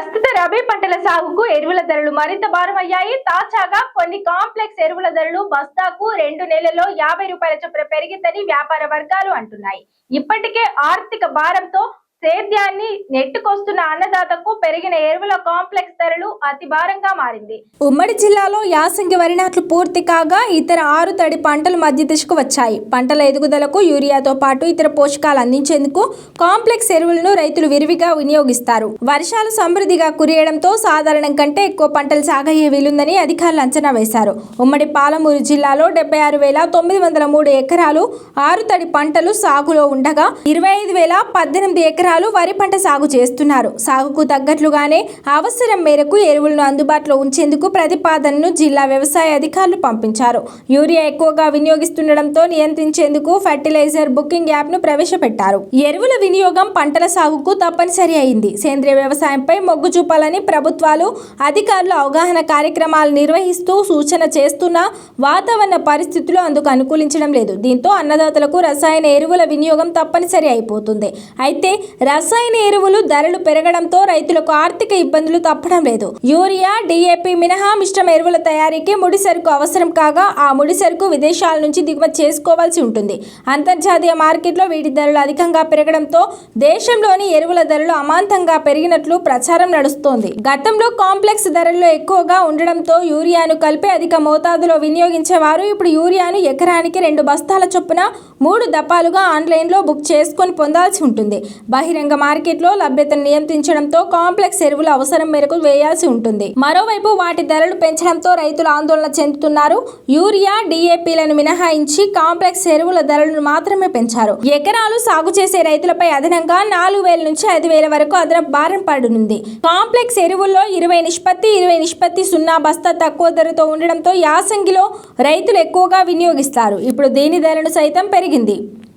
ప్రస్తుత రబీ పంటల సాగుకు ఎరువుల ధరలు మరింత భారమయ్యాయి. తాజాగా కొన్ని కాంప్లెక్స్ ఎరువుల ధరలు బస్తాకు 2 నెలల్లో 50 రూపాయల చొప్పున పెరిగిందని వ్యాపార వర్గాలు అంటున్నాయి. ఇప్పటికే ఆర్థిక భారంతో సేద్యాన్ని నెట్టుకొస్తున్న అన్నదాతకు పెరిగిన ఎరువుల కాంప్లెక్స్ ధరలు అతి భారంగా మారింది. ఉమ్మడి జిల్లాలో యాసంగి వరి నాట్లు పూర్తి కాగా ఇతర 6 తడి పంటలు మధ్య దశకు వచ్చాయి. పంటల ఎదుగుదలకు యూరియాతో పాటు ఇతర పోషకాలు అందించేందుకు కాంప్లెక్స్ ఎరువులను రైతులు విరివిగా వినియోగిస్తారు. వర్షాలు సమృద్ధిగా కురియడంతో సాధారణం కంటే ఎక్కువ పంటలు సాగయ్యే వీలుందని అధికారులు అంచనా వేశారు. ఉమ్మడి పాలమూరు జిల్లాలో 76,903 ఎకరాలు 6 తడి పంటలు సాగులో ఉండగా 25,018 ఎకరాలు వరి పంట సాగు చేస్తున్నారు. సాగుకు తగ్గట్లుగానే అవసరం మేరకు ఎరువులను అందుబాటులో ఉంచేందుకు ప్రతిపాదనను జిల్లా వ్యవసాయ అధికారులు పంపించారు. యూరియా ఎక్కువగా వినియోగిస్తుండటంతో నియంత్రించేందుకు ఫెర్టిలైజర్ బుకింగ్ యాప్ను ప్రవేశపెట్టారు. ఎరువుల వినియోగం పంటల సాగుకు తప్పనిసరి అయింది. సేంద్రియ వ్యవసాయంపై మొగ్గు చూపాలని ప్రభుత్వాలు అధికారులు అవగాహన కార్యక్రమాలు నిర్వహిస్తూ సూచన చేస్తున్నా వాతావరణ పరిస్థితులు అందుకు అనుకూలించడం లేదు. దీంతో అన్నదాతలకు రసాయన ఎరువుల వినియోగం తప్పనిసరి అయిపోతుంది. అయితే రసాయన ఎరువులు ధరలు పెరగడంతో రైతులకు ఆర్థిక ఇబ్బందులు తప్పడం లేదు. యూరియా, DAP మినహా మిశ్రమ ఎరువుల తయారీకి ముడి సరుకు అవసరం కాగా ఆ ముడి సరుకు విదేశాల నుంచి దిగుమతి చేసుకోవాల్సి ఉంటుంది. అంతర్జాతీయ మార్కెట్లో వీటి ధరలు అధికంగా పెరగడంతో దేశంలోని ఎరువుల ధరలు అమాంతంగా పెరిగినట్లు ప్రచారం నడుస్తోంది. గతంలో కాంప్లెక్స్ ధరల్లో ఎక్కువగా ఉండడంతో యూరియాను కలిపి అధిక మోతాదులో వినియోగించేవారు ఇప్పుడు యూరియాను ఎకరానికి 2 బస్తాల చొప్పున 3 దఫాలుగా ఆన్లైన్లో బుక్ చేసుకొని పొందాల్సి ఉంటుంది. బహిరంగ మార్కెట్లో లభ్యతను నియంత్రించడంతో కాంప్లెక్స్ ఎరువులు అవసరం మేరకు వేయాల్సి ఉంటుంది. మరోవైపు వాటి ధరలు పెంచడంతో రైతులు ఆందోళన చెందుతున్నారు. యూరియా, DAPలను మినహాయించి కాంప్లెక్స్ ఎరువుల ధరలను మాత్రమే పెంచారు. ఎకరాలు సాగు చేసే రైతులపై అదనంగా 4,000 నుంచి 5,000 వరకు అదనపు భారం పడనుంది. కాంప్లెక్స్ ఎరువుల్లో 20:0 బస్తా తక్కువ ధరతో ఉండడంతో యాసంగిలో రైతులు ఎక్కువగా వినియోగిస్తారు. ఇప్పుడు దీని ధరను సైతం పెరిగింది.